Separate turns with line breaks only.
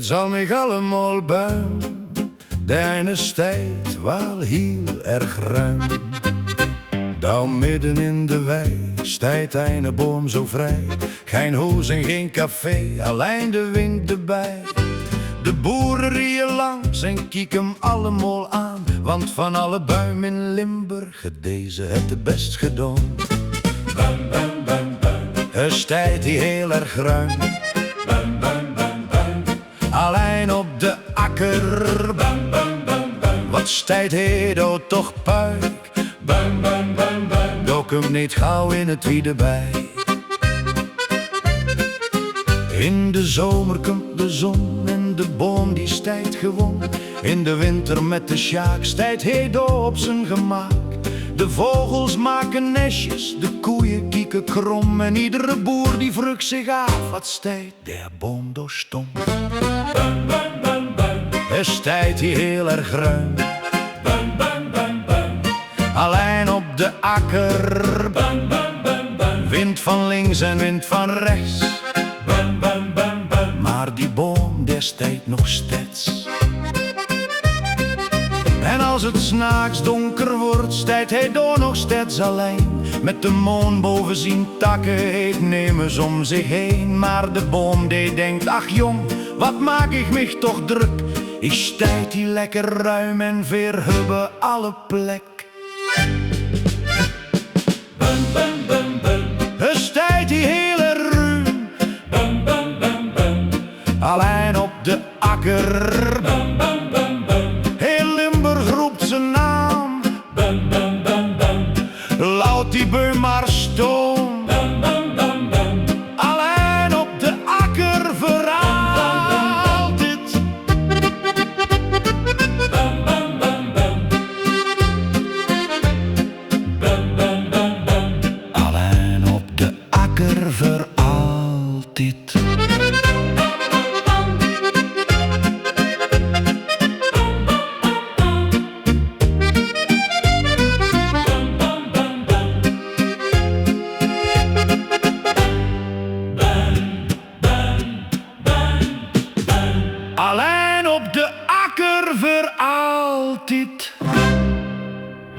Het zal mij allemaal buim, de ene tijd wel heel erg ruim. Daar midden in de wei staat een boom zo vrij. Geen huis en geen café, alleen de wind erbij. De boeren rieën langs en kieken hem allemaal aan, want van alle buim in Limburg het deze het de best gedaan.
Bum, bum, bum, bum.
Een tijd die heel erg ruim,
Bum, bum, bum, bum.
alleen op de akker.
Bum, bum, bum, bum.
Wat stijt hij daar toch puik?
Bum, bum, bum, bum.
Dok hem niet gauw in het wiede bij. In de zomer komt de zon en de boom die stijt gewoon. In de winter met de sjaak stijt hij door op zijn gemak. De vogels maken nestjes, de koeien kieken krom. En iedere boer die vroeg zich af, wat stijt der boom door stom.
Bum, bum, bum, bum.
Er stijt hier heel erg ruim,
Bum, bum, bum, bum.
alleen op de akker.
Bum, bum, bum, bum.
Wind van links en wind van rechts,
Bum, bum, bum, bum.
maar die boom der stijt nog steeds. En als het 's nachts donker wordt, stijt hij door nog steeds alleen. Met de maan boven zijn takken heet nemen ze om zich heen. Maar de boom die denkt, ach jong, wat maak ik mich toch druk. Ik stijt die lekker ruim en verhubbe alle plek.
Bum, bum, bum, bum.
Een stijt die hele ruim,
Bum, bum, bum, bum.
alleen op de akker.
Bum, bum, bum, bum.
Heel Limburg roept zijn naam,
Bum, bum, bum, bum.
laat die beum maar stoom.
Bum, bum, bum, bum.
Alleen op de akker voor altijd.
Bum, bum, bum, bum. Bum, bum, bum, bum.
Alleen op de akker voor altijd.